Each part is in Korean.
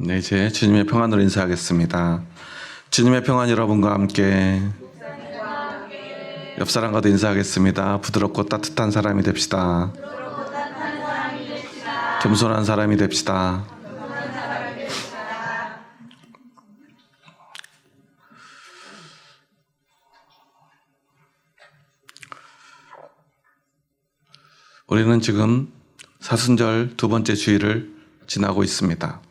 네, 이제 주님의 평안으로 인사하겠습니다. 주님의 평안 여러분과 함께 옆 사람과도 인사하겠습니다. 부드럽고 따뜻한 사람이 됩시다. 겸손한 사람이 됩시다. 우리는 지금 사순절 두 번째 주일을 지나고 있습니다.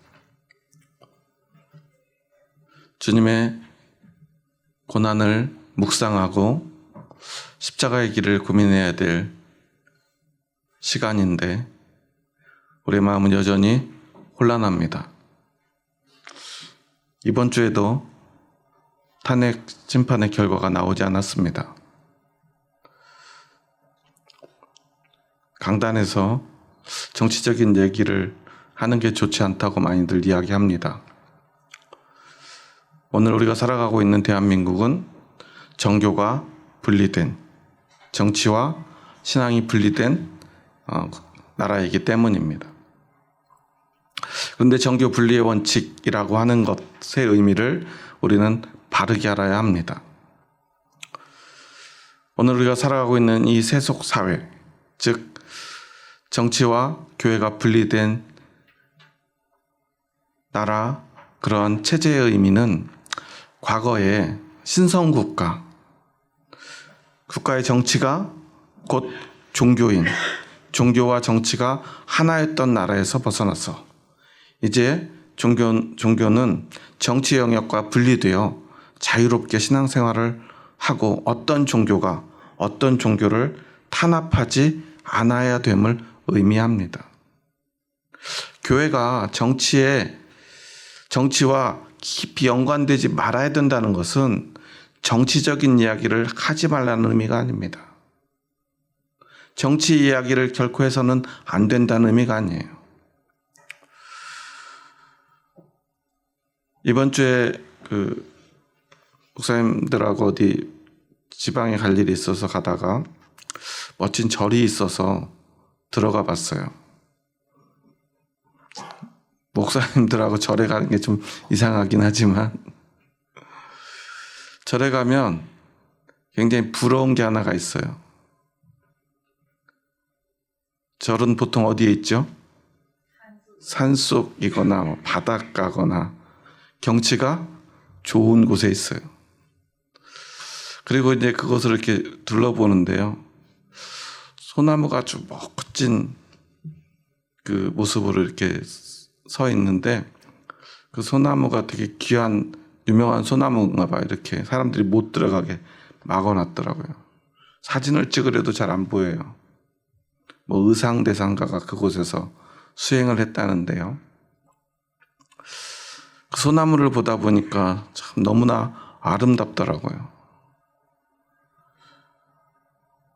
주님의 고난을 묵상하고 십자가의 길을 고민해야 될 시간인데 우리의 마음은 여전히 혼란합니다. 이번 주에도 탄핵 심판의 결과가 나오지 않았습니다. 강단에서 정치적인 얘기를 하는 게 좋지 않다고 많이들 이야기합니다. 오늘 우리가 살아가고 있는 대한민국은 정교가 분리된, 정치와 신앙이 분리된 나라이기 때문입니다. 그런데 정교 분리의 원칙이라고 하는 것의 의미를 우리는 바르게 알아야 합니다. 오늘 우리가 살아가고 있는 이 세속 사회, 즉 정치와 교회가 분리된 나라, 그러한 체제의 의미는 과거의 신성국가, 국가의 정치가 곧 종교인, 종교와 정치가 하나였던 나라에서 벗어나서 이제 종교는 정치 영역과 분리되어 자유롭게 신앙생활을 하고 어떤 종교가 어떤 종교를 탄압하지 않아야 됨을 의미합니다. 교회가 정치와 깊이 연관되지 말아야 된다는 것은 정치적인 이야기를 하지 말라는 의미가 아닙니다. 정치 이야기를 결코 해서는 안 된다는 의미가 아니에요. 이번 주에 목사님들하고 어디 지방에 갈 일이 있어서 가다가 멋진 절이 있어서 들어가 봤어요. 목사님들하고 절에 가는 게 좀 이상하긴 하지만 절에 가면 굉장히 부러운 게 하나가 있어요. 절은 보통 어디에 있죠? 산속이거나 바닷가거나 경치가 좋은 곳에 있어요. 그리고 이제 그것을 이렇게 둘러보는데요. 소나무가 아주 멋진 그 모습으로 이렇게 서 있는데 그 소나무가 되게 귀한 유명한 소나무인가 봐요. 이렇게 사람들이 못 들어가게 막아놨더라고요. 사진을 찍으려도 잘 안 보여요. 뭐 의상대상가가 그곳에서 수행을 했다는데요. 그 소나무를 보다 보니까 참 너무나 아름답더라고요.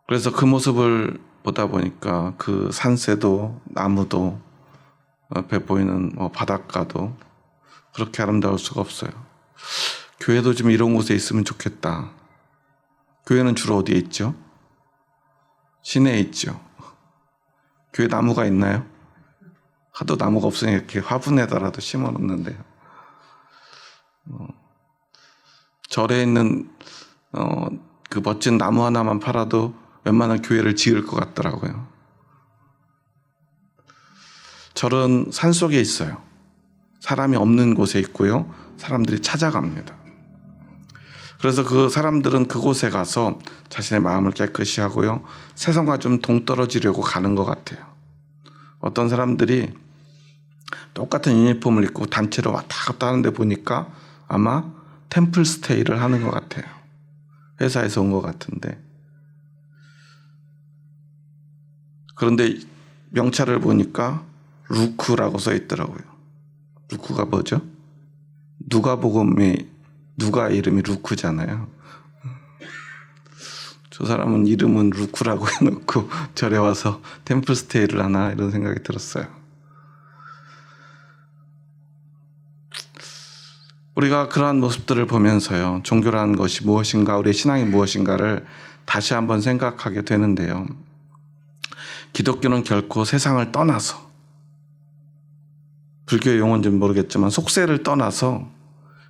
그래서 그 모습을 보다 보니까 그 산새도 나무도 앞에 보이는 바닷가도 그렇게 아름다울 수가 없어요. 교회도 좀 이런 곳에 있으면 좋겠다. 교회는 주로 어디에 있죠? 시내에 있죠. 교회 나무가 있나요? 하도 나무가 없으니 이렇게 화분에다라도 심어놓는데요. 절에 있는 그 멋진 나무 하나만 팔아도 웬만한 교회를 지을 것 같더라고요. 절은 산속에 있어요. 사람이 없는 곳에 있고요. 사람들이 찾아갑니다. 그래서 그 사람들은 그곳에 가서 자신의 마음을 깨끗이 하고요. 세상과 좀 동떨어지려고 가는 것 같아요. 어떤 사람들이 똑같은 유니폼을 입고 단체로 왔다 갔다 하는데 보니까 아마 템플 스테이를 하는 것 같아요. 회사에서 온 것 같은데. 그런데 명찰을 보니까 루크라고 써 있더라고요. 루크가 뭐죠? 누가복음의 누가 이름이 루크잖아요. 저 사람은 이름은 루크라고 해놓고 절에 와서 템플 스테이를 하나 이런 생각이 들었어요. 우리가 그러한 모습들을 보면서요. 종교라는 것이 무엇인가, 우리의 신앙이 무엇인가를 다시 한번 생각하게 되는데요. 기독교는 결코 세상을 떠나서 불교의 용어인지는 모르겠지만 속세를 떠나서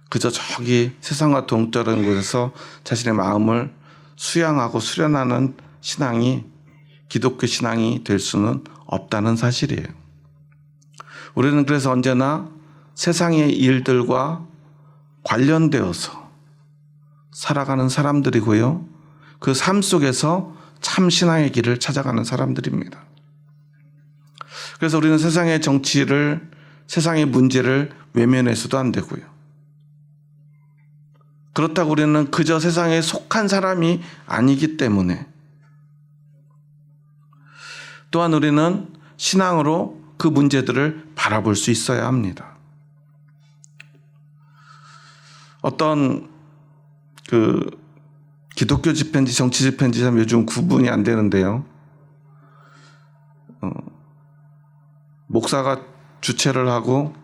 그저 저기 세상과 동떨어진 곳에서 자신의 마음을 수양하고 수련하는 신앙이 기독교 신앙이 될 수는 없다는 사실이에요. 우리는 그래서 언제나 세상의 일들과 관련되어서 살아가는 사람들이고요. 그 삶 속에서 참 신앙의 길을 찾아가는 사람들입니다. 그래서 우리는 세상의 정치를, 세상의 문제를 외면해서도 안 되고요. 그렇다고 우리는 그저 세상에 속한 사람이 아니기 때문에 또한 우리는 신앙으로 그 문제들을 바라볼 수 있어야 합니다. 어떤 기독교 집회인지 정치 집회인지 참 요즘 구분이 안 되는데요. 목사가 주최를 하고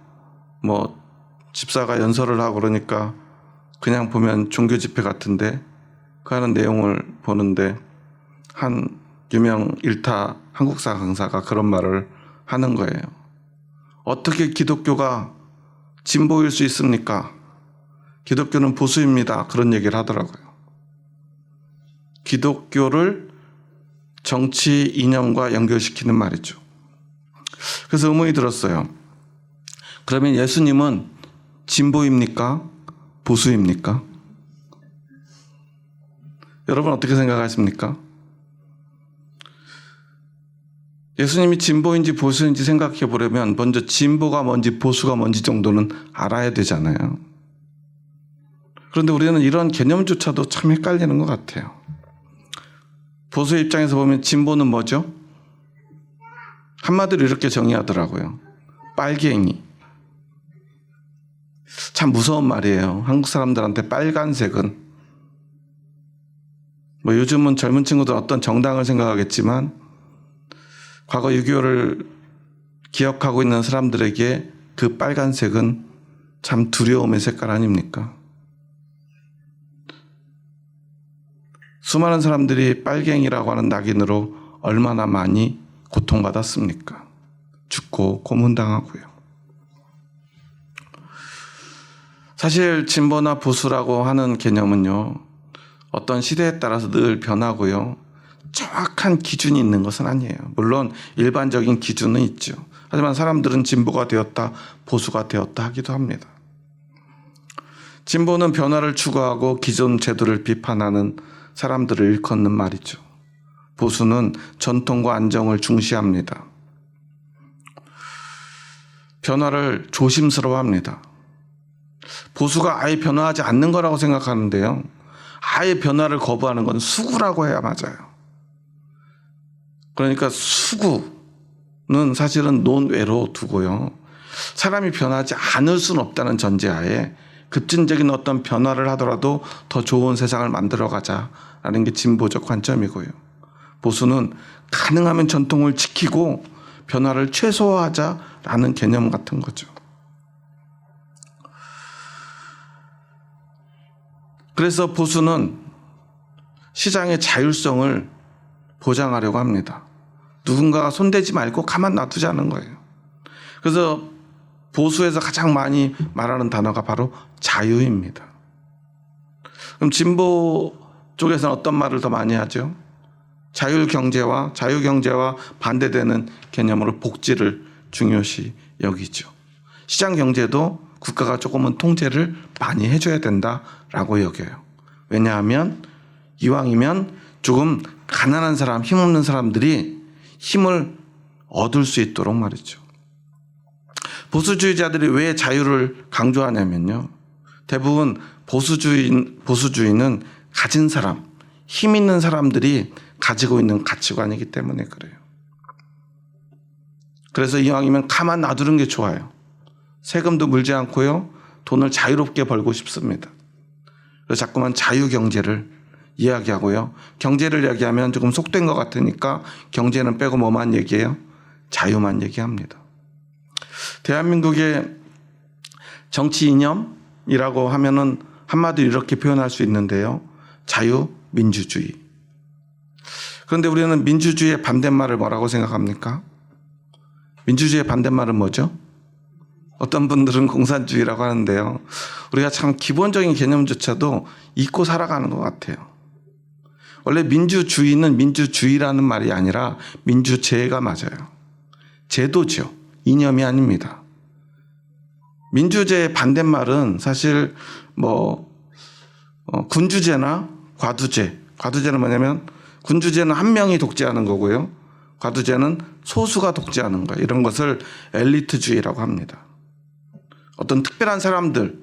집사가 연설을 하고 그러니까 그냥 보면 종교 집회 같은데 그 하는 내용을 보는데 한 유명 일타 한국사 강사가 그런 말을 하는 거예요. 어떻게 기독교가 진보일 수 있습니까? 기독교는 보수입니다. 그런 얘기를 하더라고요. 기독교를 정치 이념과 연결시키는 말이죠. 그래서 의문이 들었어요. 그러면 예수님은 진보입니까? 보수입니까? 여러분 어떻게 생각하십니까? 예수님이 진보인지 보수인지 생각해 보려면 먼저 진보가 뭔지 보수가 뭔지 정도는 알아야 되잖아요. 그런데 우리는 이런 개념조차도 참 헷갈리는 것 같아요. 보수의 입장에서 보면 진보는 뭐죠? 한마디로 이렇게 정의하더라고요. 빨갱이. 참 무서운 말이에요. 한국 사람들한테 빨간색은. 요즘은 젊은 친구들 어떤 정당을 생각하겠지만 과거 6.25를 기억하고 있는 사람들에게 그 빨간색은 참 두려움의 색깔 아닙니까? 수많은 사람들이 빨갱이라고 하는 낙인으로 얼마나 많이 고통받았습니까? 죽고 고문당하고요. 사실 진보나 보수라고 하는 개념은요, 어떤 시대에 따라서 늘 변하고요, 정확한 기준이 있는 것은 아니에요. 물론 일반적인 기준은 있죠. 하지만 사람들은 진보가 되었다, 보수가 되었다 하기도 합니다. 진보는 변화를 추구하고 기존 제도를 비판하는 사람들을 일컫는 말이죠. 보수는 전통과 안정을 중시합니다. 변화를 조심스러워합니다. 보수가 아예 변화하지 않는 거라고 생각하는데요. 아예 변화를 거부하는 건 수구라고 해야 맞아요. 그러니까 수구는 사실은 논외로 두고요. 사람이 변하지 않을 수는 없다는 전제하에 급진적인 어떤 변화를 하더라도 더 좋은 세상을 만들어가자라는 게 진보적 관점이고요. 보수는 가능하면 전통을 지키고 변화를 최소화하자라는 개념 같은 거죠. 그래서 보수는 시장의 자율성을 보장하려고 합니다. 누군가가 손대지 말고 가만 놔두자는 거예요. 그래서 보수에서 가장 많이 말하는 단어가 바로 자유입니다. 그럼 진보 쪽에서는 어떤 말을 더 많이 하죠? 자유경제와 반대되는 개념으로 복지를 중요시 여기죠. 시장경제도 국가가 조금은 통제를 많이 해줘야 된다라고 여겨요. 왜냐하면 이왕이면 조금 가난한 사람, 힘없는 사람들이 힘을 얻을 수 있도록 말이죠. 보수주의자들이 왜 자유를 강조하냐면요. 대부분 보수주의는 가진 사람, 힘 있는 사람들이 가지고 있는 가치관이기 때문에 그래요. 그래서 이왕이면 가만 놔두는 게 좋아요. 세금도 물지 않고요. 돈을 자유롭게 벌고 싶습니다. 그래서 자꾸만 자유경제를 이야기하고요. 경제를 이야기하면 조금 속된 것 같으니까 경제는 빼고 뭐만 얘기해요? 자유만 얘기합니다. 대한민국의 정치 이념이라고 하면은 한마디로 이렇게 표현할 수 있는데요. 자유민주주의. 그런데 우리는 민주주의의 반대말을 뭐라고 생각합니까? 민주주의의 반대말은 뭐죠? 어떤 분들은 공산주의라고 하는데요. 우리가 참 기본적인 개념조차도 잊고 살아가는 것 같아요. 원래 민주주의는 민주주의라는 말이 아니라 민주제가 맞아요. 제도죠. 이념이 아닙니다. 민주제의 반대말은 사실 군주제나 과두제. 과두제는 뭐냐면 군주제는 한 명이 독재하는 거고요. 과두제는 소수가 독재하는 거예요. 이런 것을 엘리트주의라고 합니다. 어떤 특별한 사람들,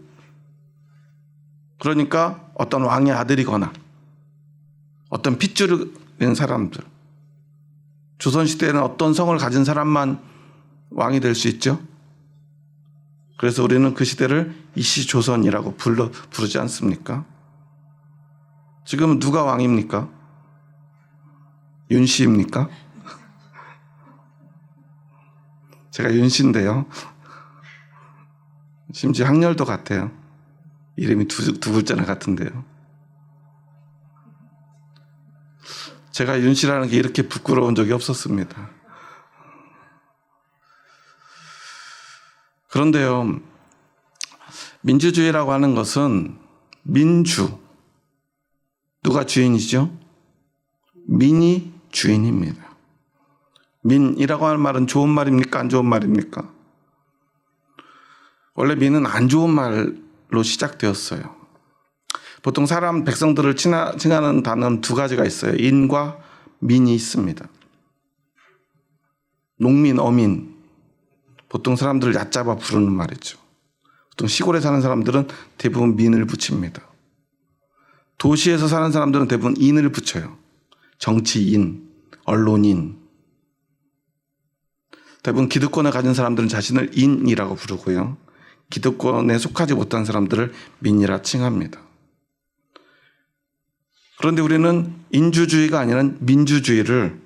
그러니까 어떤 왕의 아들이거나 어떤 핏줄을 낸 사람들. 조선시대에는 어떤 성을 가진 사람만 왕이 될 수 있죠. 그래서 우리는 그 시대를 이시조선이라고 부르지 않습니까? 지금 누가 왕입니까? 윤씨입니까? 제가 윤씨인데요. 심지어 학렬도 같아요. 이름이 두 글자나 같은데요. 제가 윤씨라는 게 이렇게 부끄러운 적이 없었습니다. 그런데요, 민주주의라고 하는 것은 누가 주인이죠? 민이 주인입니다. 민이라고 하는 말은 좋은 말입니까? 안 좋은 말입니까? 원래 민은 안 좋은 말로 시작되었어요. 보통 백성들을 칭하는 단어는 두 가지가 있어요. 인과 민이 있습니다. 농민, 어민. 보통 사람들을 얕잡아 부르는 말이죠. 보통 시골에 사는 사람들은 대부분 민을 붙입니다. 도시에서 사는 사람들은 대부분 인을 붙여요. 정치인, 언론인. 대부분 기득권을 가진 사람들은 자신을 인이라고 부르고요. 기득권에 속하지 못한 사람들을 민이라 칭합니다. 그런데 우리는 인주주의가 아니라 민주주의를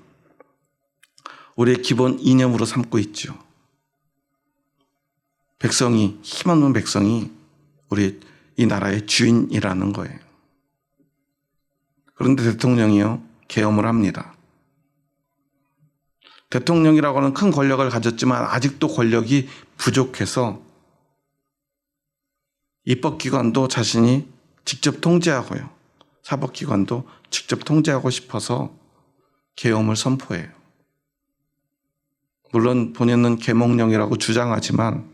우리의 기본 이념으로 삼고 있죠. 힘없는 백성이 우리 이 나라의 주인이라는 거예요. 그런데 대통령이요, 계엄을 합니다. 대통령이라고 하는 큰 권력을 가졌지만 아직도 권력이 부족해서 입법기관도 자신이 직접 통제하고요. 사법기관도 직접 통제하고 싶어서 계엄을 선포해요. 물론 본인은 계몽령이라고 주장하지만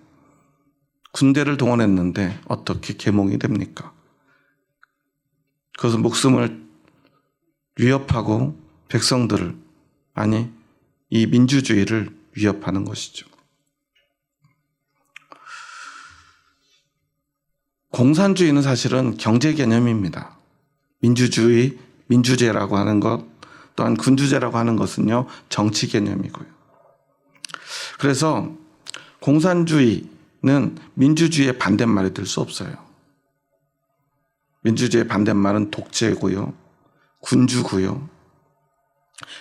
군대를 동원했는데 어떻게 계몽이 됩니까? 그것은 목숨을 위협하고 백성들을, 아니 이 민주주의를 위협하는 것이죠. 공산주의는 사실은 경제 개념입니다. 민주제라고 하는 것, 또한 군주제라고 하는 것은요, 정치 개념이고요. 그래서 공산주의는 민주주의의 반대말이 될 수 없어요. 민주주의의 반대말은 독재고요, 군주고요,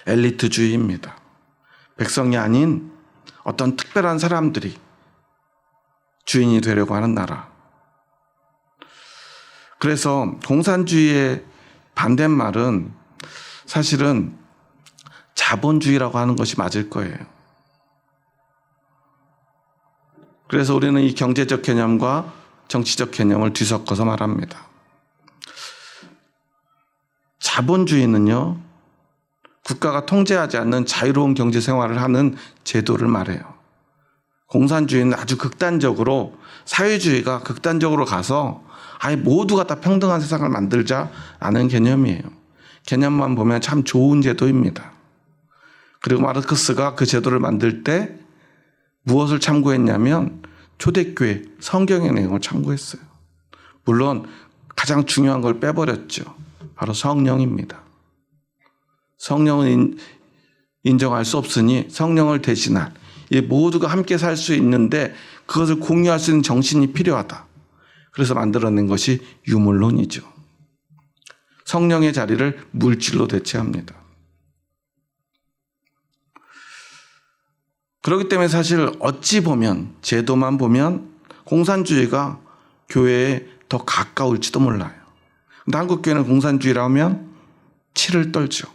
엘리트주의입니다. 백성이 아닌 어떤 특별한 사람들이 주인이 되려고 하는 나라. 그래서 공산주의의 반대말은 사실은 자본주의라고 하는 것이 맞을 거예요. 그래서 우리는 이 경제적 개념과 정치적 개념을 뒤섞어서 말합니다. 자본주의는요, 국가가 통제하지 않는 자유로운 경제 생활을 하는 제도를 말해요. 공산주의는 아주 극단적으로, 사회주의가 극단적으로 가서 아예 모두가 다 평등한 세상을 만들자라는 개념이에요. 개념만 보면 참 좋은 제도입니다. 그리고 마르크스가 그 제도를 만들 때 무엇을 참고했냐면 초대교회 성경의 내용을 참고했어요. 물론 가장 중요한 걸 빼버렸죠. 바로 성령입니다. 성령은 인정할 수 없으니 성령을 대신할, 이 모두가 함께 살 수 있는데 그것을 공유할 수 있는 정신이 필요하다. 그래서 만들어낸 것이 유물론이죠. 성령의 자리를 물질로 대체합니다. 그렇기 때문에 사실 어찌 보면, 제도만 보면 공산주의가 교회에 더 가까울지도 몰라요. 근데 한국교회는 공산주의라 하면 치를 떨죠.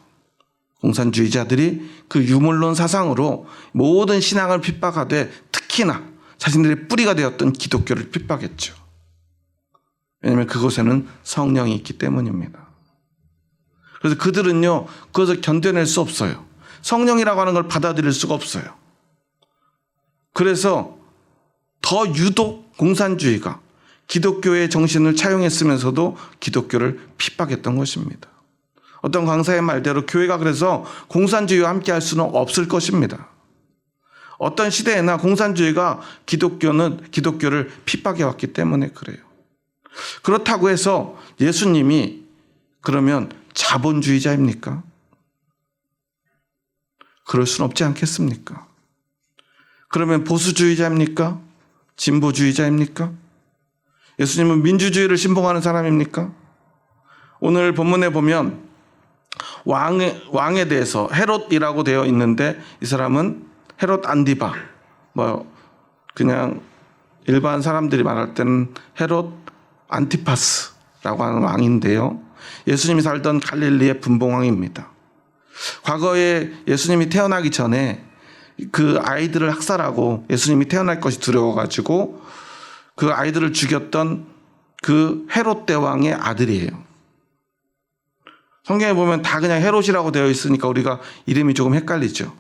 공산주의자들이 그 유물론 사상으로 모든 신앙을 핍박하되 특히나 자신들의 뿌리가 되었던 기독교를 핍박했죠. 왜냐하면 그곳에는 성령이 있기 때문입니다. 그래서 그들은요, 그것을 견뎌낼 수 없어요. 성령이라고 하는 걸 받아들일 수가 없어요. 그래서 더 유독 공산주의가 기독교의 정신을 차용했으면서도 기독교를 핍박했던 것입니다. 어떤 강사의 말대로 교회가 그래서 공산주의와 함께 할 수는 없을 것입니다. 어떤 시대에나 공산주의가 기독교를 핍박해 왔기 때문에 그래요. 그렇다고 해서 예수님이 그러면 자본주의자입니까? 그럴 수는 없지 않겠습니까? 그러면 보수주의자입니까? 진보주의자입니까? 예수님은 민주주의를 신봉하는 사람입니까? 오늘 본문에 보면 왕에 대해서 헤롯이라고 되어 있는데 이 사람은 헤롯 안디바, 그냥 일반 사람들이 말할 때는 헤롯 안티파스라고 하는 왕인데요. 예수님이 살던 갈릴리의 분봉왕입니다. 과거에 예수님이 태어나기 전에 그 아이들을 학살하고 예수님이 태어날 것이 두려워가지고 그 아이들을 죽였던 그 헤롯 대왕의 아들이에요. 성경에 보면 다 그냥 헤롯이라고 되어 있으니까 우리가 이름이 조금 헷갈리죠.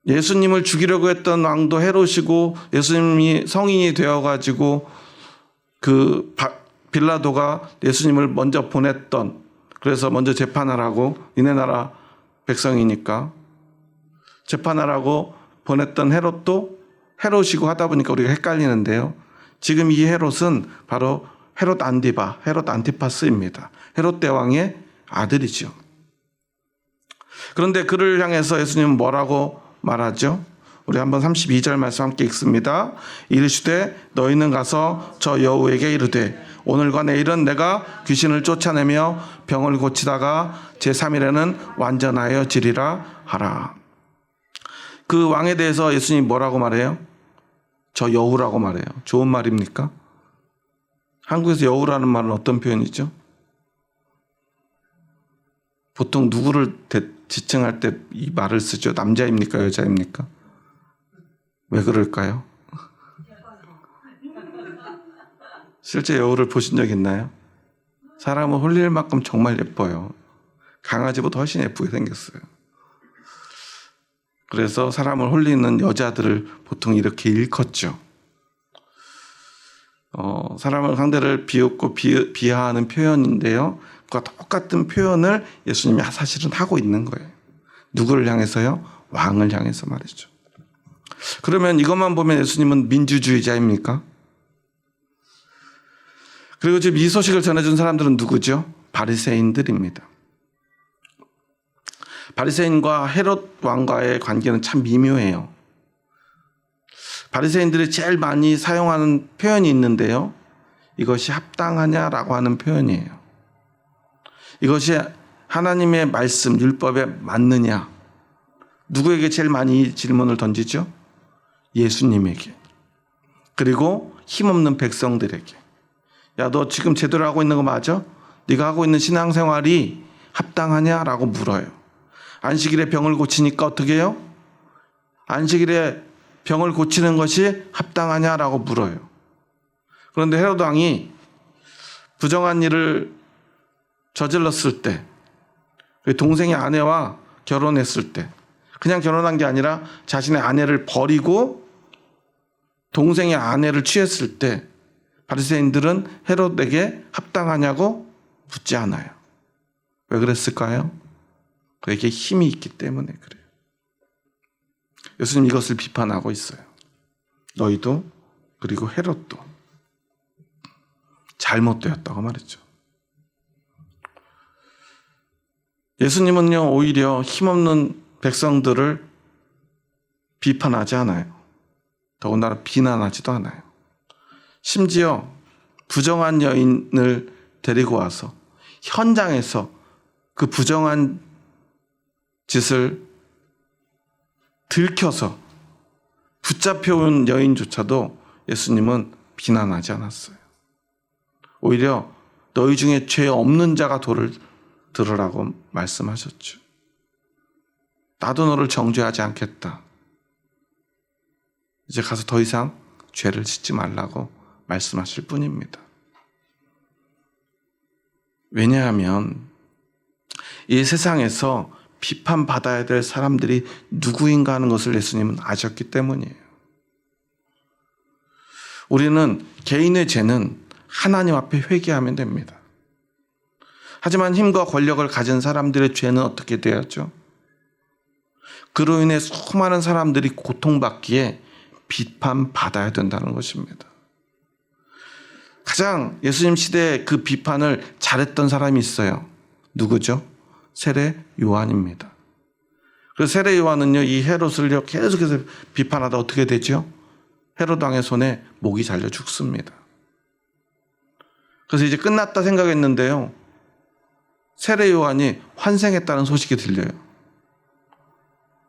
예수님을 죽이려고 했던 왕도 헤롯이고 예수님이 성인이 되어가지고 그 빌라도가 예수님을 먼저 보냈던, 그래서 먼저 재판하라고, 니네 나라 백성이니까 재판하라고 보냈던 헤롯도 헤롯이고 하다 보니까 우리가 헷갈리는데요. 지금 이 헤롯은 바로 헤롯 안디바, 헤롯 안티파스입니다. 헤롯 대왕의 아들이죠. 그런데 그를 향해서 예수님은 뭐라고 말하죠? 우리 한번 32절 말씀 함께 읽습니다. 이르시되 너희는 가서 저 여우에게 이르되 오늘과 내일은 내가 귀신을 쫓아내며 병을 고치다가 제3일에는 완전하여지리라 하라. 그 왕에 대해서 예수님이 뭐라고 말해요? 저 여우라고 말해요. 좋은 말입니까? 한국에서 여우라는 말은 어떤 표현이죠? 보통 누구를 지칭할 때 이 말을 쓰죠? 남자입니까? 여자입니까? 왜 그럴까요? 실제 여우를 보신 적 있나요? 사람을 홀릴 만큼 정말 예뻐요. 강아지보다 훨씬 예쁘게 생겼어요. 그래서 사람을 홀리는 여자들을 보통 이렇게 일컫죠. 사람을 상대를 비웃고 비하하는 표현인데요. 그와 똑같은 표현을 예수님이 사실은 하고 있는 거예요. 누구를 향해서요? 왕을 향해서 말이죠. 그러면 이것만 보면 예수님은 민주주의자입니까? 그리고 지금 이 소식을 전해준 사람들은 누구죠? 바리새인들입니다. 바리새인과 헤롯 왕과의 관계는 참 미묘해요. 바리새인들이 제일 많이 사용하는 표현이 있는데요. 이것이 합당하냐라고 하는 표현이에요. 이것이 하나님의 말씀, 율법에 맞느냐? 누구에게 제일 많이 이 질문을 던지죠? 예수님에게. 그리고 힘없는 백성들에게. 야, 너 지금 제대로 하고 있는 거 맞아? 네가 하고 있는 신앙생활이 합당하냐라고 물어요. 안식일에 병을 고치니까 어떻게 해요? 안식일에 병을 고치는 것이 합당하냐라고 물어요. 그런데 헤롯 왕이 부정한 일을 저질렀을 때, 동생의 아내와 결혼했을 때, 그냥 결혼한 게 아니라 자신의 아내를 버리고 동생의 아내를 취했을 때 바리새인들은 헤롯에게 합당하냐고 묻지 않아요. 왜 그랬을까요? 그에게 힘이 있기 때문에 그래요. 예수님 이것을 비판하고 있어요. 너희도 그리고 헤롯도 잘못되었다고 말했죠. 예수님은요, 오히려 힘없는 백성들을 비판하지 않아요. 더군다나 비난하지도 않아요. 심지어 부정한 여인을 데리고 와서 현장에서 그 부정한 짓을 들켜서 붙잡혀온 여인조차도 예수님은 비난하지 않았어요. 오히려 너희 중에 죄 없는 자가 돌을 들으라고 말씀하셨죠. 나도 너를 정죄하지 않겠다. 이제 가서 더 이상 죄를 짓지 말라고 말씀하실 뿐입니다. 왜냐하면 이 세상에서 비판받아야 될 사람들이 누구인가 하는 것을 예수님은 아셨기 때문이에요. 우리는 개인의 죄는 하나님 앞에 회개하면 됩니다. 하지만 힘과 권력을 가진 사람들의 죄는 어떻게 되었죠? 그로 인해 수많은 사람들이 고통받기에 비판받아야 된다는 것입니다. 가장 예수님 시대에 그 비판을 잘했던 사람이 있어요. 누구죠? 세례 요한입니다. 그래서 세례 요한은요, 이 헤롯을요 계속해서 비판하다 어떻게 되죠? 헤롯 왕의 손에 목이 잘려 죽습니다. 그래서 이제 끝났다 생각했는데요, 세례 요한이 환생했다는 소식이 들려요.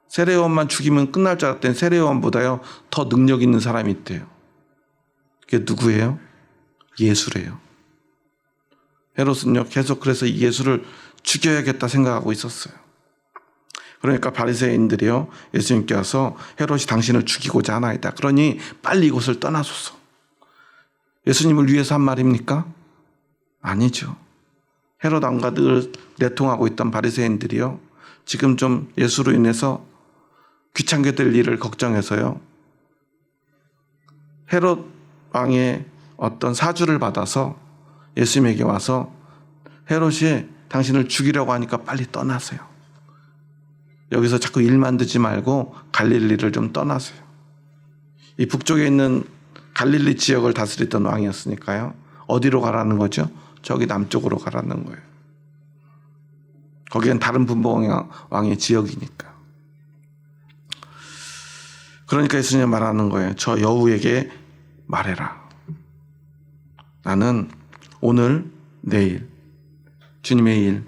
세례 요한만 죽이면 끝날 줄 알았더니 세례 요한보다요 더 능력 있는 사람이 있대요. 그게 누구예요? 예수래요. 헤롯은요 계속 그래서 예수를 죽여야겠다 생각하고 있었어요. 그러니까 바리새인들이요 예수님께 와서 헤롯이 당신을 죽이고자 하나이다. 그러니 빨리 이곳을 떠나소서. 예수님을 위해서 한 말입니까? 아니죠. 헤롯 왕과 늘 내통하고 있던 바리새인들이요 지금 좀 예수로 인해서 귀찮게 될 일을 걱정해서요 헤롯 왕의 어떤 사주를 받아서 예수님에게 와서 헤롯이 당신을 죽이려고 하니까 빨리 떠나세요. 여기서 자꾸 일 만들지 말고 갈릴리를 좀 떠나세요. 이 북쪽에 있는 갈릴리 지역을 다스리던 왕이었으니까요. 어디로 가라는 거죠? 저기 남쪽으로 가라는 거예요. 거기엔 다른 분봉 왕의 지역이니까. 그러니까 예수님이 말하는 거예요. 저 여우에게 말해라. 나는 오늘 내일 주님의 일,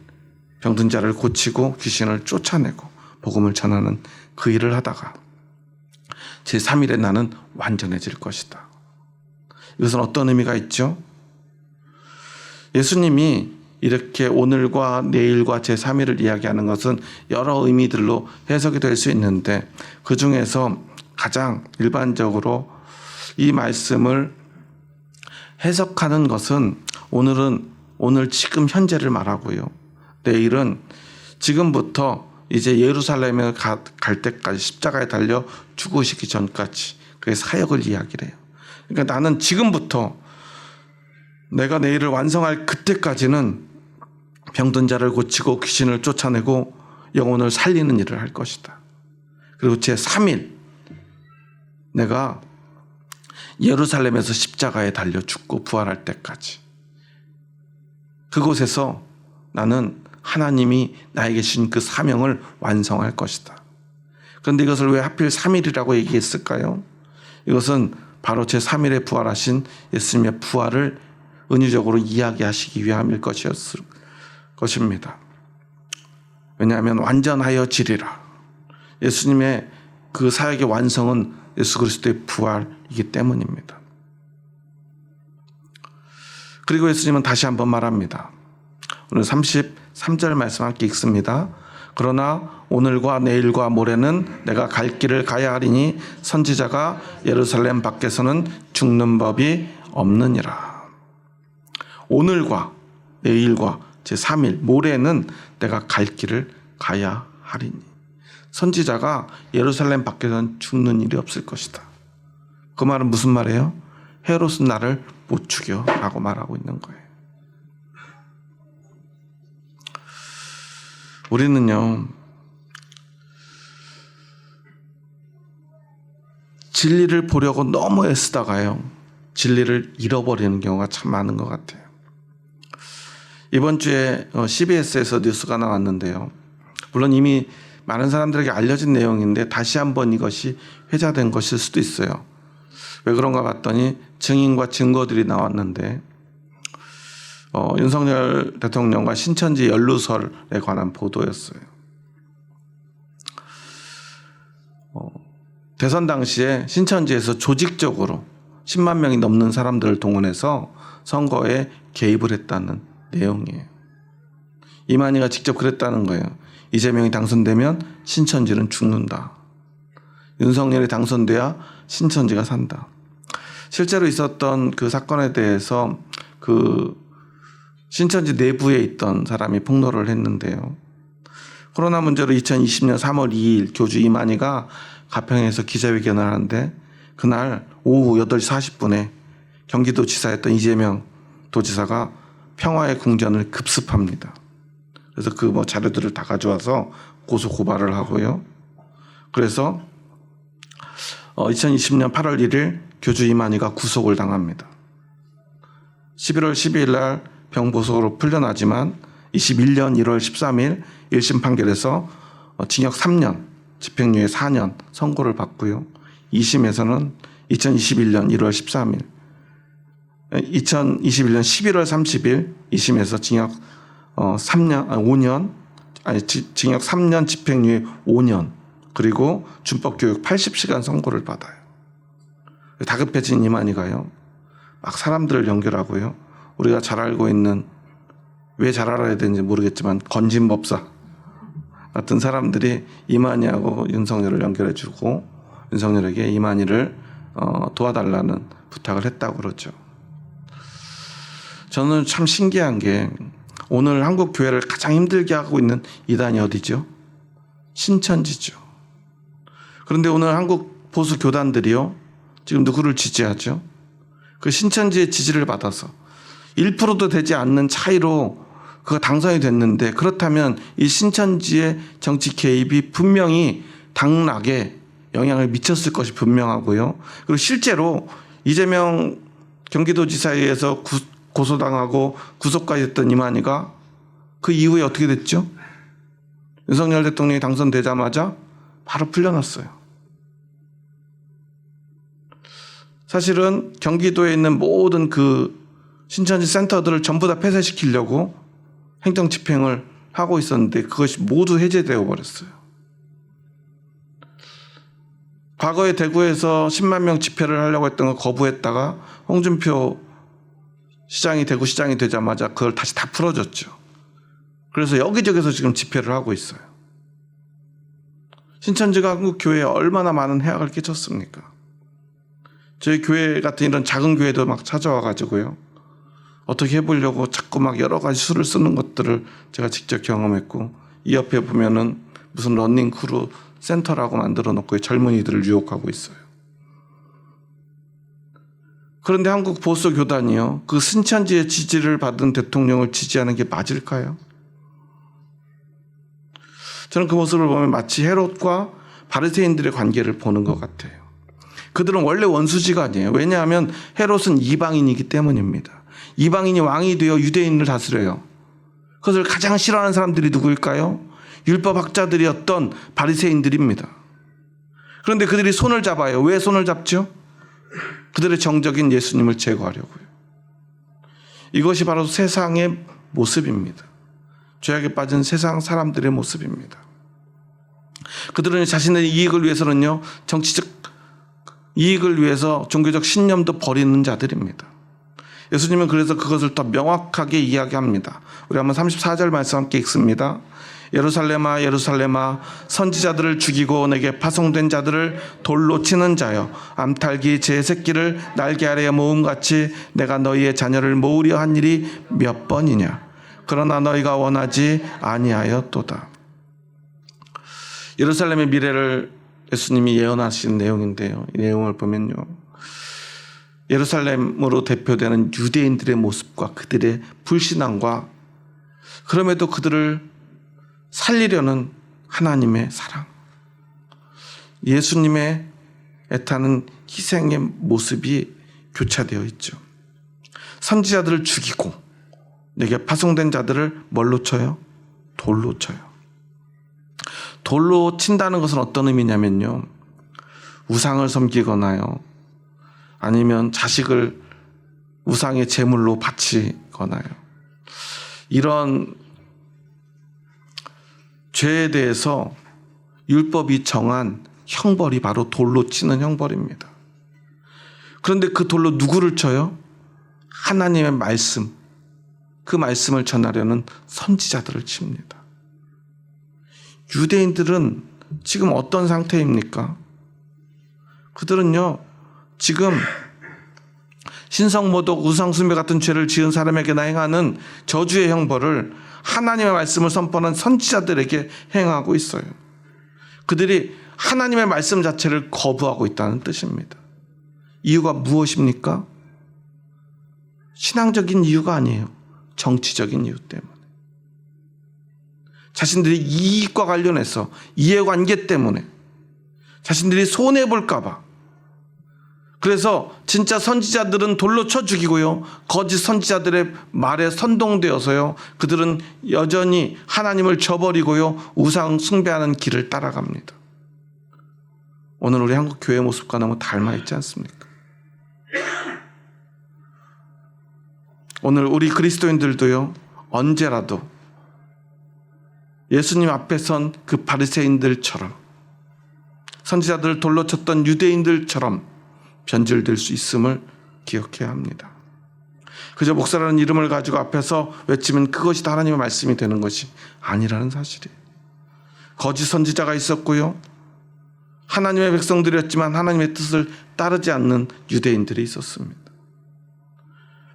병든 자를 고치고 귀신을 쫓아내고 복음을 전하는 그 일을 하다가 제3일에 나는 완전해질 것이다. 이것은 어떤 의미가 있죠? 예수님이 이렇게 오늘과 내일과 제3일을 이야기하는 것은 여러 의미들로 해석이 될 수 있는데 그 중에서 가장 일반적으로 이 말씀을 해석하는 것은 오늘 지금 현재를 말하고요. 내일은 지금부터 이제 예루살렘에 갈 때까지 십자가에 달려 죽으시기 전까지 그의 사역을 이야기를 해요. 그러니까 나는 지금부터 내가 내일을 완성할 그때까지는 병든 자를 고치고 귀신을 쫓아내고 영혼을 살리는 일을 할 것이다. 그리고 제3일 내가 예루살렘에서 십자가에 달려 죽고 부활할 때까지 그곳에서 나는 하나님이 나에게 주신 그 사명을 완성할 것이다. 그런데 이것을 왜 하필 3일이라고 얘기했을까요? 이것은 바로 제3일에 부활하신 예수님의 부활을 은유적으로 이야기하시기 위함일 것입니다. 왜냐하면 완전하여 지리라. 예수님의 그 사역의 완성은 예수 그리스도의 부활이기 때문입니다. 그리고 예수님은 다시 한번 말합니다. 오늘 33절 말씀 함께 읽습니다. 그러나 오늘과 내일과 모레는 내가 갈 길을 가야 하리니 선지자가 예루살렘 밖에서는 죽는 법이 없느니라. 오늘과 내일과 제3일 모레는 내가 갈 길을 가야 하리니 선지자가 예루살렘 밖에서는 죽는 일이 없을 것이다. 그 말은 무슨 말이에요? 헤롯은 나를 못 죽여 라고 말하고 있는 거예요. 우리는요 진리를 보려고 너무 애쓰다가요 진리를 잃어버리는 경우가 참 많은 것 같아요. 이번 주에 CBS에서 뉴스가 나왔는데요. 물론 이미 많은 사람들에게 알려진 내용인데 다시 한번 이것이 회자된 것일 수도 있어요. 왜 그런가 봤더니 증인과 증거들이 나왔는데 윤석열 대통령과 신천지 연루설에 관한 보도였어요. 대선 당시에 신천지에서 조직적으로 10만 명이 넘는 사람들을 동원해서 선거에 개입을 했다는 내용이에요. 이만희가 직접 그랬다는 거예요. 이재명이 당선되면 신천지는 죽는다. 윤석열이 당선돼야 신천지가 산다. 실제로 있었던 그 사건에 대해서 그 신천지 내부에 있던 사람이 폭로를 했는데요. 코로나 문제로 2020년 3월 2일 교주 이만희가 가평에서 기자회견을 하는데 그날 오후 8시 40분에 경기도지사였던 이재명 도지사가 평화의 궁전을 급습합니다. 그래서 그 자료들을 다 가져와서 고소 고발을 하고요. 그래서 2020년 8월 1일 교주 이만희가 구속을 당합니다. 11월 12일 날 병보석으로 풀려나지만 21년 1월 13일 1심 판결에서 징역 3년, 집행유예 4년 선고를 받고요. 2심에서는 2021년 1월 13일, 2021년 11월 30일 2심에서 징역 5년, 징역 3년, 집행유예 5년, 그리고 준법교육 80시간 선고를 받아요. 다급해진 이만희가요, 막 사람들을 연결하고요. 우리가 잘 알고 있는, 왜 잘 알아야 되는지 모르겠지만 건진법사 같은 사람들이 이만희하고 윤석열을 연결해주고 윤석열에게 이만희를 도와달라는 부탁을 했다고 그러죠. 저는 참 신기한 게 오늘 한국 교회를 가장 힘들게 하고 있는 이단이 어디죠? 신천지죠. 그런데 오늘 한국 보수 교단들이요, 지금 누구를 지지하죠? 그 신천지의 지지를 받아서 1%도 되지 않는 차이로 그가 당선이 됐는데, 그렇다면 이 신천지의 정치 개입이 분명히 당락에 영향을 미쳤을 것이 분명하고요. 그리고 실제로 이재명 경기도지사에 의해서 고소당하고 구속까지 했던 이만희가 그 이후에 어떻게 됐죠? 윤석열 대통령이 당선되자마자 바로 풀려났어요. 사실은 경기도에 있는 모든 그 신천지 센터들을 전부 다 폐쇄시키려고 행정 집행을 하고 있었는데 그것이 모두 해제되어 버렸어요. 과거에 대구에서 10만 명 집회를 하려고 했던 거 거부했다가 홍준표 시장이 대구시장이 되자마자 그걸 다시 다 풀어줬죠. 그래서 여기저기서 지금 집회를 하고 있어요. 신천지가 한국 교회에 얼마나 많은 해악을 끼쳤습니까? 저희 교회 같은 이런 작은 교회도 막 찾아와 가지고요, 어떻게 해보려고 자꾸 막 여러 가지 수를 쓰는 것들을 제가 직접 경험했고, 이 옆에 보면은 무슨 러닝 크루 센터라고 만들어 놓고 젊은이들을 유혹하고 있어요. 그런데 한국 보수 교단이요, 그 신천지의 지지를 받은 대통령을 지지하는 게 맞을까요? 저는 그 모습을 보면 마치 헤롯과 바리새인들의 관계를 보는 것 같아요. 그들은 원래 원수지가 아니에요. 왜냐하면 헤롯은 이방인이기 때문입니다. 이방인이 왕이 되어 유대인을 다스려요. 그것을 가장 싫어하는 사람들이 누구일까요? 율법학자들이었던 바리새인들입니다. 그런데 그들이 손을 잡아요. 왜 손을 잡죠? 그들의 정적인 예수님을 제거하려고요. 이것이 바로 세상의 모습입니다. 죄악에 빠진 세상 사람들의 모습입니다. 그들은 자신의 이익을 위해서는요, 정치적 이익을 위해서 종교적 신념도 버리는 자들입니다. 예수님은 그래서 그것을 더 명확하게 이야기합니다. 우리 한번 34절 말씀 함께 읽습니다. 예루살렘아 예루살렘아 선지자들을 죽이고 내게 파송된 자들을 돌로 치는 자여, 암탉이 제 새끼를 날개 아래에 모음같이 내가 너희의 자녀를 모으려 한 일이 몇 번이냐. 그러나 너희가 원하지 아니하였도다. 예루살렘의 미래를 예수님이 예언하신 내용인데요, 이 내용을 보면요, 예루살렘으로 대표되는 유대인들의 모습과 그들의 불신앙과 그럼에도 그들을 살리려는 하나님의 사랑, 예수님의 애타는 희생의 모습이 교차되어 있죠. 선지자들을 죽이고 내게 파송된 자들을 뭘로 쳐요? 돌로 쳐요. 돌로 친다는 것은 어떤 의미냐면요, 우상을 섬기거나요, 아니면 자식을 우상의 제물로 바치거나요, 이런 죄에 대해서 율법이 정한 형벌이 바로 돌로 치는 형벌입니다. 그런데 그 돌로 누구를 쳐요? 하나님의 말씀, 그 말씀을 전하려는 선지자들을 칩니다. 유대인들은 지금 어떤 상태입니까? 그들은요, 지금 신성모독, 우상숭배 같은 죄를 지은 사람에게나 행하는 저주의 형벌을 하나님의 말씀을 선포하는 선지자들에게 행하고 있어요. 그들이 하나님의 말씀 자체를 거부하고 있다는 뜻입니다. 이유가 무엇입니까? 신앙적인 이유가 아니에요. 정치적인 이유 때문에. 자신들이 이익과 관련해서, 이해관계 때문에, 자신들이 손해볼까 봐. 그래서 진짜 선지자들은 돌로 쳐 죽이고요, 거짓 선지자들의 말에 선동되어서요, 그들은 여전히 하나님을 저버리고요, 우상 숭배하는 길을 따라갑니다. 오늘 우리 한국 교회 모습과 너무 닮아 있지 않습니까? 오늘 우리 그리스도인들도요, 언제라도 예수님 앞에 선 그 바리새인들처럼, 선지자들을 돌로 쳤던 유대인들처럼 변질될 수 있음을 기억해야 합니다. 그저 목사라는 이름을 가지고 앞에서 외치면 그것이 다 하나님의 말씀이 되는 것이 아니라는 사실이에요. 거짓 선지자가 있었고요, 하나님의 백성들이었지만 하나님의 뜻을 따르지 않는 유대인들이 있었습니다.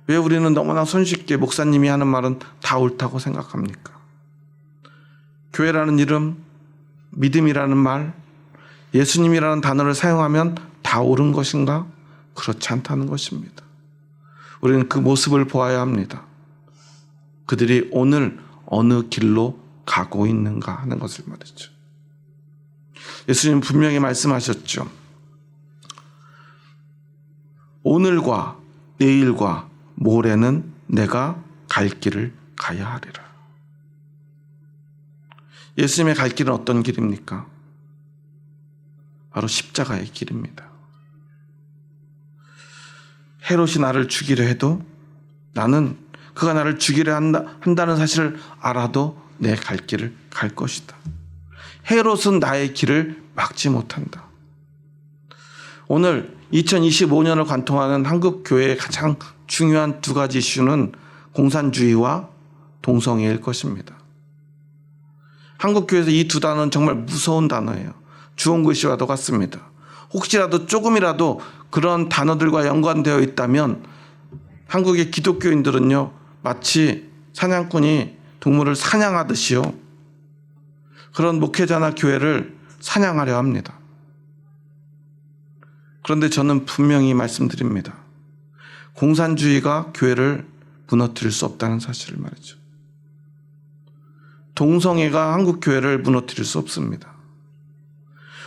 왜 우리는 너무나 손쉽게 목사님이 하는 말은 다 옳다고 생각합니까? 교회라는 이름, 믿음이라는 말, 예수님이라는 단어를 사용하면 다 옳은 것인가? 그렇지 않다는 것입니다. 우리는 그 모습을 보아야 합니다. 그들이 오늘 어느 길로 가고 있는가 하는 것을 말이죠. 예수님 분명히 말씀하셨죠. 오늘과 내일과 모레는 내가 갈 길을 가야 하리라. 예수님의 갈 길은 어떤 길입니까? 바로 십자가의 길입니다. 헤롯이 나를 죽이려 해도 나는 그가 나를 죽이려 한다는 사실을 알아도 내 갈 길을 갈 것이다. 헤롯은 나의 길을 막지 못한다. 오늘 2025년을 관통하는 한국 교회의 가장 중요한 두 가지 이슈는 공산주의와 동성애일 것입니다. 한국 교회에서 이 두 단어는 정말 무서운 단어예요. 주홍글씨와도 같습니다. 혹시라도 조금이라도 그런 단어들과 연관되어 있다면 한국의 기독교인들은요, 마치 사냥꾼이 동물을 사냥하듯이요, 그런 목회자나 교회를 사냥하려 합니다. 그런데 저는 분명히 말씀드립니다. 공산주의가 교회를 무너뜨릴 수 없다는 사실을 말이죠. 동성애가 한국 교회를 무너뜨릴 수 없습니다.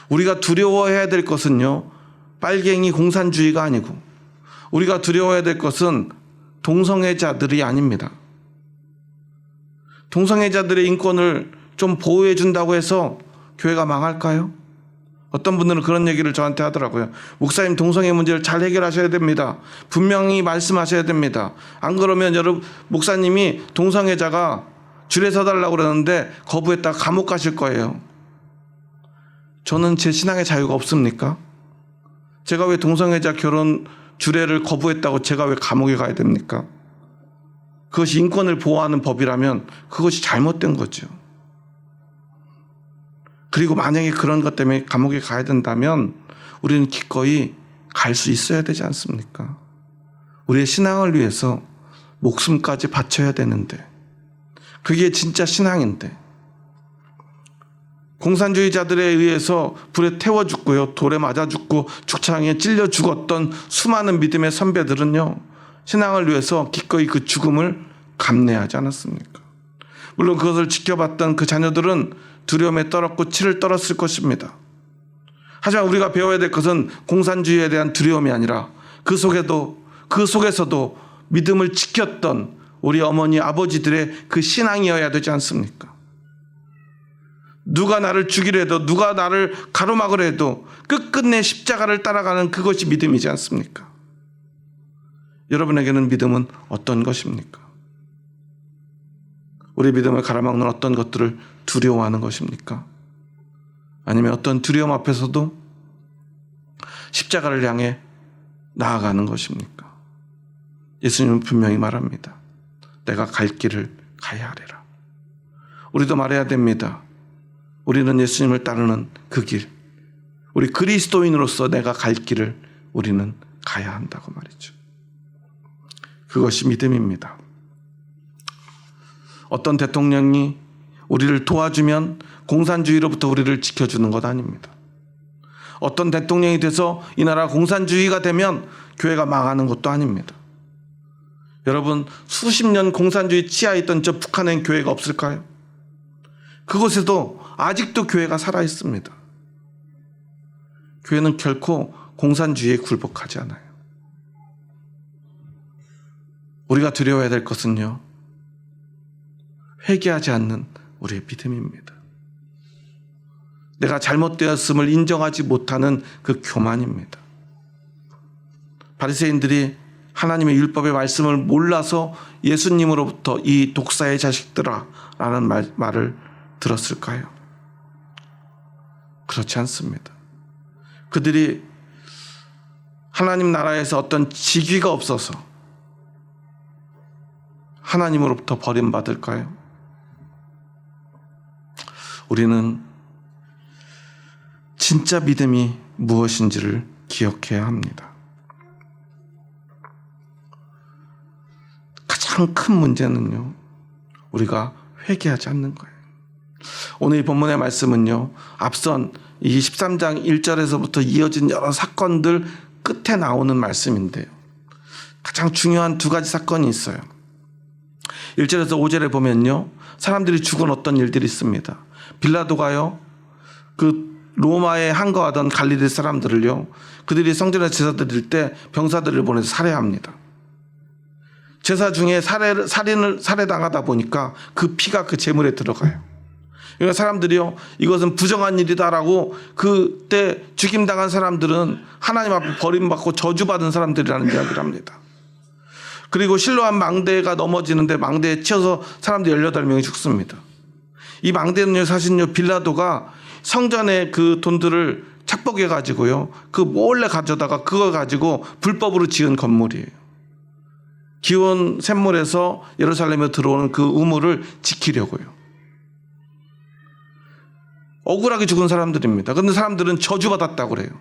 우리가 두려워해야 될 것은요, 빨갱이 공산주의가 아니고 우리가 두려워해야 될 것은 동성애자들이 아닙니다. 동성애자들의 인권을 좀 보호해 준다고 해서 교회가 망할까요? 어떤 분들은 그런 얘기를 저한테 하더라고요. 목사님, 동성애 문제를 잘 해결하셔야 됩니다. 분명히 말씀하셔야 됩니다. 안 그러면 여러분, 목사님이 동성애자가 줄에 서달라고 그러는데 거부했다가 감옥 가실 거예요. 저는 제 신앙의 자유가 없습니까? 제가 왜 동성애자 결혼 주례를 거부했다고 제가 왜 감옥에 가야 됩니까? 그것이 인권을 보호하는 법이라면 그것이 잘못된 거죠. 그리고 만약에 그런 것 때문에 감옥에 가야 된다면 우리는 기꺼이 갈 수 있어야 되지 않습니까? 우리의 신앙을 위해서 목숨까지 바쳐야 되는데, 그게 진짜 신앙인데, 공산주의자들에 의해서 불에 태워 죽고요, 돌에 맞아 죽고 죽창에 찔려 죽었던 수많은 믿음의 선배들은요, 신앙을 위해서 기꺼이 그 죽음을 감내하지 않았습니까? 물론 그것을 지켜봤던 그 자녀들은 두려움에 떨었고 치를 떨었을 것입니다. 하지만 우리가 배워야 될 것은 공산주의에 대한 두려움이 아니라 그 속에서도 믿음을 지켰던 우리 어머니 아버지들의 그 신앙이어야 되지 않습니까? 누가 나를 죽이려 해도, 누가 나를 가로막으려 해도 끝끝내 십자가를 따라가는 그것이 믿음이지 않습니까? 여러분에게는 믿음은 어떤 것입니까? 우리 믿음을 가로막는 어떤 것들을 두려워하는 것입니까? 아니면 어떤 두려움 앞에서도 십자가를 향해 나아가는 것입니까? 예수님은 분명히 말합니다. 내가 갈 길을 가야 하리라. 우리도 말해야 됩니다. 우리는 예수님을 따르는 그 길, 우리 그리스도인으로서 내가 갈 길을 우리는 가야 한다고 말이죠. 그것이 믿음입니다. 어떤 대통령이 우리를 도와주면 공산주의로부터 우리를 지켜주는 것 아닙니다. 어떤 대통령이 돼서 이 나라 공산주의가 되면 교회가 망하는 것도 아닙니다. 여러분, 수십 년 공산주의 치하에 있던 저 북한엔 교회가 없을까요? 그곳에도 아직도 교회가 살아있습니다. 교회는 결코 공산주의에 굴복하지 않아요. 우리가 두려워해야 될 것은요, 회개하지 않는 우리의 믿음입니다. 내가 잘못되었음을 인정하지 못하는 그 교만입니다. 바리새인들이 하나님의 율법의 말씀을 몰라서 예수님으로부터 이 독사의 자식들아 라는 말을 들었을까요? 그렇지 않습니다. 그들이 하나님 나라에서 어떤 직위가 없어서 하나님으로부터 버림받을까요? 우리는 진짜 믿음이 무엇인지를 기억해야 합니다. 가장 큰 문제는요, 우리가 회개하지 않는 거예요. 오늘 이 본문의 말씀은요, 앞선 이 13장 1절에서부터 이어진 여러 사건들 끝에 나오는 말씀인데요, 가장 중요한 두 가지 사건이 있어요. 1절에서 5절에 보면요, 사람들이 죽은 어떤 일들이 있습니다. 빌라도가요, 그 로마에 항거하던 갈릴리 사람들을요, 그들이 성전에 제사 드릴 때 병사들을 보내서 살해합니다. 제사 중에 살해당하다 보니까 그 피가 그 제물에 들어가요. 그러니까 사람들이요, 이것은 부정한 일이다라고, 그때 죽임당한 사람들은 하나님 앞에 버림받고 저주받은 사람들이라는 이야기를 합니다. 그리고 실로암 망대가 넘어지는데 망대에 치여서 사람들 18명이 죽습니다. 이 망대는요, 사실은요, 빌라도가 성전에 그 돈들을 착복해 가지고요, 그 몰래 가져다가 그걸 가지고 불법으로 지은 건물이에요. 기온 샘물에서 예루살렘에 들어오는 그 우물을 지키려고요. 억울하게 죽은 사람들입니다. 그런데 사람들은 저주받았다고 그래요.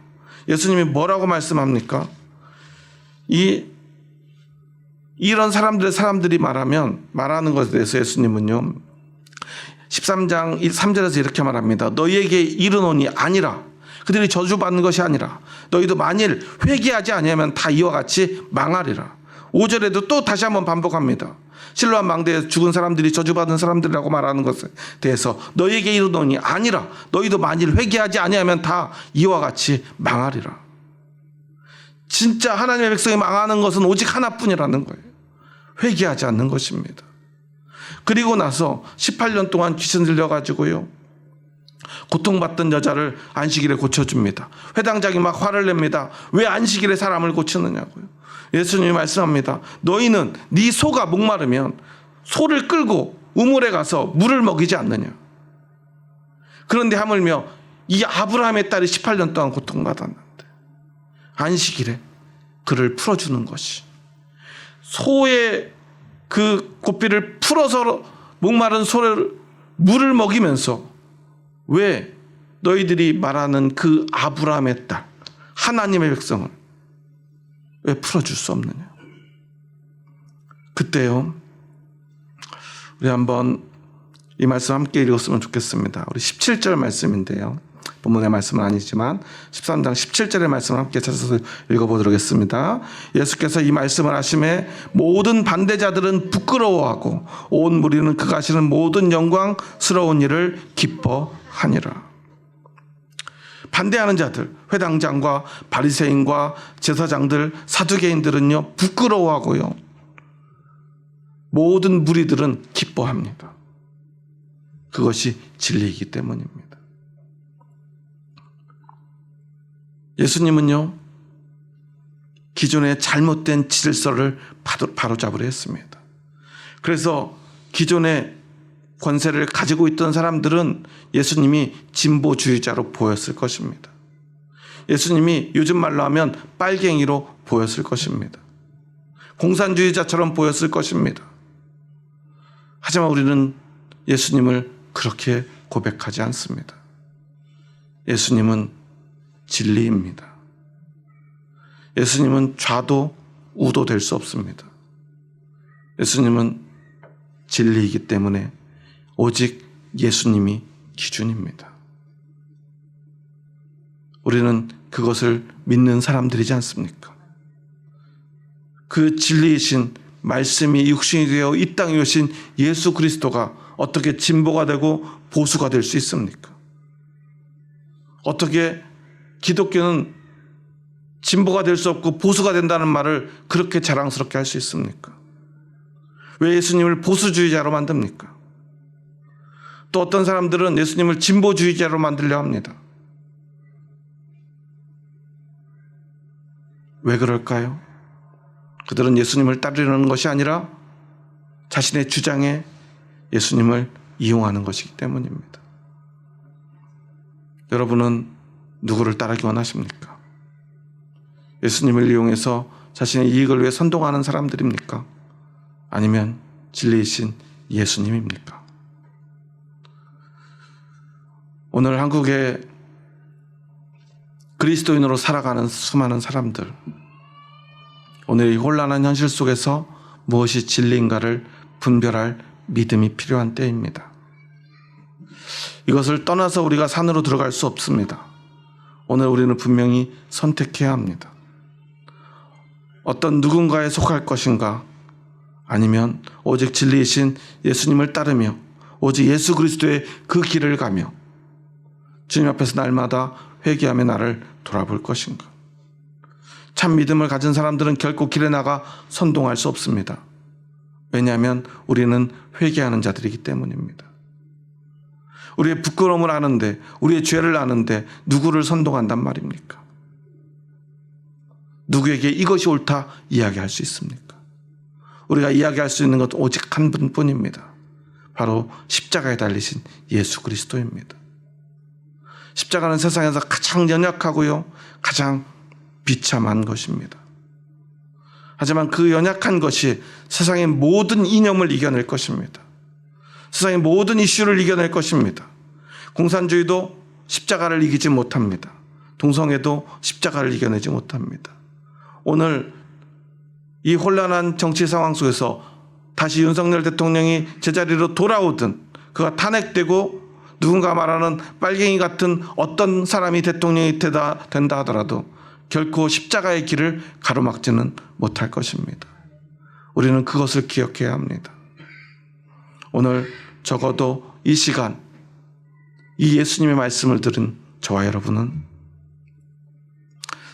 예수님이 뭐라고 말씀합니까? 이런 사람들이 말하는 것에 대해서 예수님은요, 13장 3절에서 이렇게 말합니다. 너희에게 이르노니 아니라, 그들이 저주받는 것이 아니라 너희도 만일 회개하지 아니하면 다 이와 같이 망하리라. 5절에도 또 다시 한번 반복합니다. 실로암 망대에 죽은 사람들이 저주받은 사람들이라고 말하는 것에 대해서 너희에게 이르노니 아니라 너희도 만일 회개하지 아니하면 다 이와 같이 망하리라. 진짜 하나님의 백성이 망하는 것은 오직 하나뿐이라는 거예요. 회개하지 않는 것입니다. 그리고 나서 18년 동안 귀신 들려가지고요, 고통받던 여자를 안식일에 고쳐줍니다. 회당장이 막 화를 냅니다. 왜 안식일에 사람을 고치느냐고요. 예수님이 말씀합니다. 너희는 네 소가 목마르면 소를 끌고 우물에 가서 물을 먹이지 않느냐. 그런데 하물며 이 아브라함의 딸이 18년 동안 고통받았는데 안식일에 그를 풀어주는 것이, 소의 그 고삐를 풀어서 목마른 소를 물을 먹이면서 왜 너희들이 말하는 그 아브라함의 딸, 하나님의 백성을 왜 풀어줄 수 없느냐. 그때요, 우리 한번 이 말씀 함께 읽었으면 좋겠습니다. 우리 17절 말씀인데요, 본문의 말씀은 아니지만 13장 17절의 말씀을 함께 찾아서 읽어보도록 하겠습니다. 예수께서 이 말씀을 하심에 모든 반대자들은 부끄러워하고 온 무리는 그가 하시는 모든 영광스러운 일을 기뻐하니라. 반대하는 자들, 회당장과 바리새인과 제사장들, 사두개인들은요, 부끄러워하고요, 모든 무리들은 기뻐합니다. 그것이 진리이기 때문입니다. 예수님은요, 기존의 잘못된 질서를 바로잡으려 했습니다. 그래서 기존의 권세를 가지고 있던 사람들은 예수님이 진보주의자로 보였을 것입니다. 예수님이 요즘 말로 하면 빨갱이로 보였을 것입니다. 공산주의자처럼 보였을 것입니다. 하지만 우리는 예수님을 그렇게 고백하지 않습니다. 예수님은 진리입니다. 예수님은 좌도 우도 될 수 없습니다. 예수님은 진리이기 때문에 오직 예수님이 기준입니다. 우리는 그것을 믿는 사람들이지 않습니까? 그 진리이신 말씀이 육신이 되어 이 땅에 오신 예수 그리스도가 어떻게 진보가 되고 보수가 될 수 있습니까? 어떻게 기독교는 진보가 될 수 없고 보수가 된다는 말을 그렇게 자랑스럽게 할 수 있습니까? 왜 예수님을 보수주의자로 만듭니까? 또 어떤 사람들은 예수님을 진보주의자로 만들려 합니다. 왜 그럴까요? 그들은 예수님을 따르려는 것이 아니라 자신의 주장에 예수님을 이용하는 것이기 때문입니다. 여러분은 누구를 따르기 원하십니까? 예수님을 이용해서 자신의 이익을 위해 선동하는 사람들입니까? 아니면 진리이신 예수님입니까? 오늘 한국에 그리스도인으로 살아가는 수많은 사람들, 오늘 이 혼란한 현실 속에서 무엇이 진리인가를 분별할 믿음이 필요한 때입니다. 이것을 떠나서 우리가 산으로 들어갈 수 없습니다. 오늘 우리는 분명히 선택해야 합니다. 어떤 누군가에 속할 것인가, 아니면 오직 진리이신 예수님을 따르며 오직 예수 그리스도의 그 길을 가며 주님 앞에서 날마다 회개하며 나를 돌아볼 것인가. 참 믿음을 가진 사람들은 결코 길에 나가 선동할 수 없습니다. 왜냐하면 우리는 회개하는 자들이기 때문입니다. 우리의 부끄러움을 아는데, 우리의 죄를 아는데 누구를 선동한단 말입니까? 누구에게 이것이 옳다 이야기할 수 있습니까? 우리가 이야기할 수 있는 것은 오직 한 분뿐입니다. 바로 십자가에 달리신 예수 그리스도입니다. 십자가는 세상에서 가장 연약하고요, 가장 비참한 것입니다. 하지만 그 연약한 것이 세상의 모든 이념을 이겨낼 것입니다. 세상의 모든 이슈를 이겨낼 것입니다. 공산주의도 십자가를 이기지 못합니다. 동성애도 십자가를 이겨내지 못합니다. 오늘 이 혼란한 정치 상황 속에서 다시 윤석열 대통령이 제자리로 돌아오든, 그가 탄핵되고 누군가 말하는 빨갱이 같은 어떤 사람이 대통령이 된다 하더라도 결코 십자가의 길을 가로막지는 못할 것입니다. 우리는 그것을 기억해야 합니다. 오늘 적어도 이 시간 이 예수님의 말씀을 들은 저와 여러분은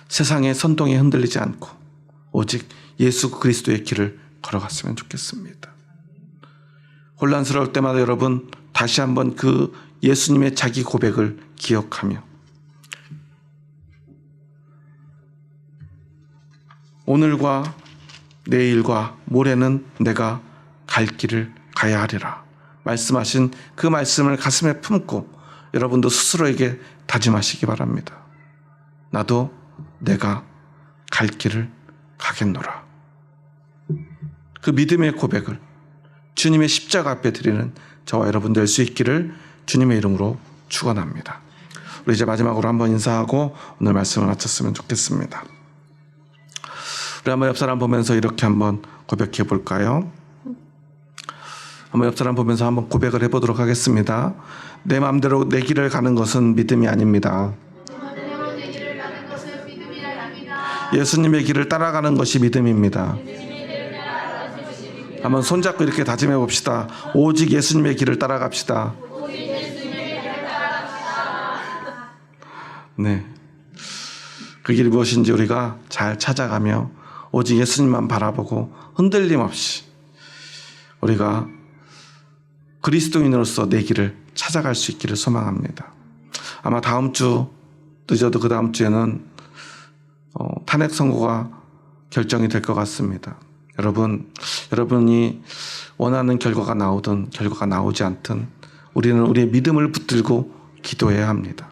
세상의 선동에 흔들리지 않고 오직 예수 그리스도의 길을 걸어갔으면 좋겠습니다. 혼란스러울 때마다 여러분 다시 한번 그 예수님의 자기 고백을 기억하며 오늘과 내일과 모레는 내가 갈 길을 가야 하리라 말씀하신 그 말씀을 가슴에 품고 여러분도 스스로에게 다짐하시기 바랍니다. 나도 내가 갈 길을 가겠노라. 그 믿음의 고백을 주님의 십자가 앞에 드리는 저와 여러분 될 수 있기를 주님의 이름으로 축원합니다. 우리 이제 마지막으로 한번 인사하고 오늘 말씀을 마쳤으면 좋겠습니다. 우리 한번 옆 사람 보면서 이렇게 한번 고백해 볼까요? 한번 옆 사람 보면서 한번 고백을 해보도록 하겠습니다. 내 마음대로 내 길을 가는 것은 믿음이 아닙니다. 예수님의 길을 따라가는 것이 믿음입니다. 한번 손잡고 이렇게 다짐해 봅시다. 오직 예수님의 길을 따라갑시다. 네, 그 길이 무엇인지 우리가 잘 찾아가며 오직 예수님만 바라보고 흔들림 없이 우리가 그리스도인으로서 내 길을 찾아갈 수 있기를 소망합니다. 아마 다음 주 늦어도 그 다음 주에는 탄핵 선고가 결정이 될 것 같습니다. 여러분이 원하는 결과가 나오든 결과가 나오지 않든 우리는 우리의 믿음을 붙들고 기도해야 합니다.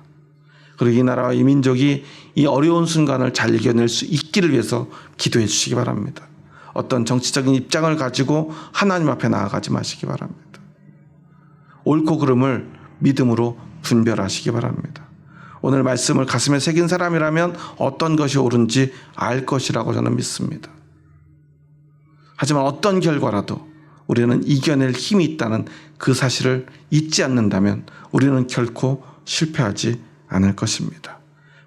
그리고 이 나라와 이 민족이 이 어려운 순간을 잘 이겨낼 수 있기를 위해서 기도해 주시기 바랍니다. 어떤 정치적인 입장을 가지고 하나님 앞에 나아가지 마시기 바랍니다. 옳고 그름을 믿음으로 분별하시기 바랍니다. 오늘 말씀을 가슴에 새긴 사람이라면 어떤 것이 옳은지 알 것이라고 저는 믿습니다. 하지만 어떤 결과라도 우리는 이겨낼 힘이 있다는 그 사실을 잊지 않는다면 우리는 결코 실패하지 않을 것입니다.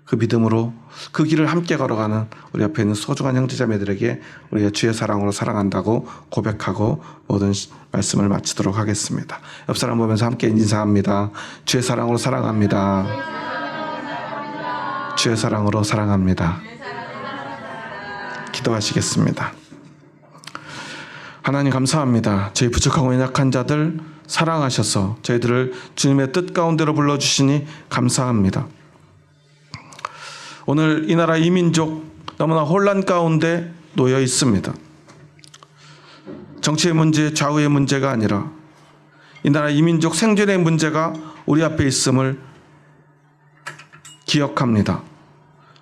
그 믿음으로 그 길을 함께 걸어가는 우리 옆에 있는 소중한 형제자매들에게 우리의 주의 사랑으로 사랑한다고 고백하고 모든 말씀을 마치도록 하겠습니다. 옆 사람 보면서 함께 인사합니다. 주의 사랑으로 사랑합니다. 주의 사랑으로 사랑합니다. 기도하시겠습니다. 하나님 감사합니다. 저희 부족하고 연약한 자들 사랑하셔서 저희들을 주님의 뜻 가운데로 불러주시니 감사합니다. 오늘 이 나라 이 민족 너무나 혼란 가운데 놓여 있습니다. 정치의 문제, 좌우의 문제가 아니라 이 나라 이 민족 생존의 문제가 우리 앞에 있음을 기억합니다.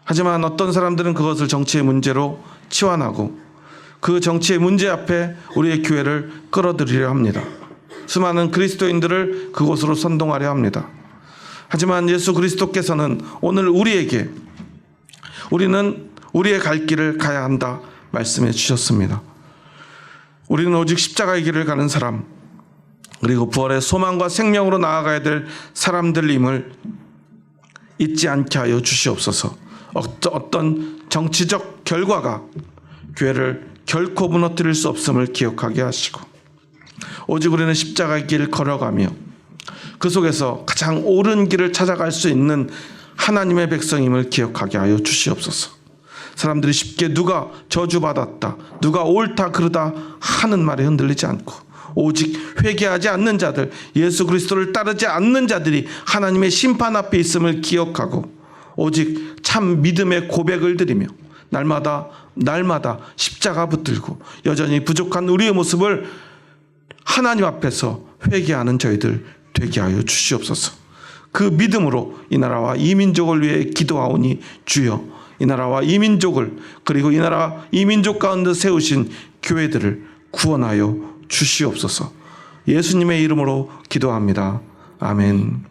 하지만 어떤 사람들은 그것을 정치의 문제로 치환하고 그 정치의 문제 앞에 우리의 교회를 끌어들이려 합니다. 수많은 그리스도인들을 그곳으로 선동하려 합니다. 하지만 예수 그리스도께서는 오늘 우리에게 우리는 우리의 갈 길을 가야 한다 말씀해 주셨습니다. 우리는 오직 십자가의 길을 가는 사람, 그리고 부활의 소망과 생명으로 나아가야 될 사람들임을 잊지 않게 하여 주시옵소서. 어떤 정치적 결과가 교회를 결코 무너뜨릴 수 없음을 기억하게 하시고, 오직 우리는 십자가의 길을 걸어가며 그 속에서 가장 옳은 길을 찾아갈 수 있는 하나님의 백성임을 기억하게 하여 주시옵소서. 사람들이 쉽게 누가 저주받았다, 누가 옳다 그르다 하는 말에 흔들리지 않고 오직 회개하지 않는 자들, 예수 그리스도를 따르지 않는 자들이 하나님의 심판 앞에 있음을 기억하고 오직 참 믿음의 고백을 드리며 날마다 십자가 붙들고 여전히 부족한 우리의 모습을 하나님 앞에서 회개하는 저희들 되게 하여 주시옵소서. 그 믿음으로 이 나라와 이 민족을 위해 기도하오니 주여, 이 나라와 이 민족을, 그리고 이 나라 이 민족 가운데 세우신 교회들을 구원하여 주시옵소서. 예수님의 이름으로 기도합니다. 아멘.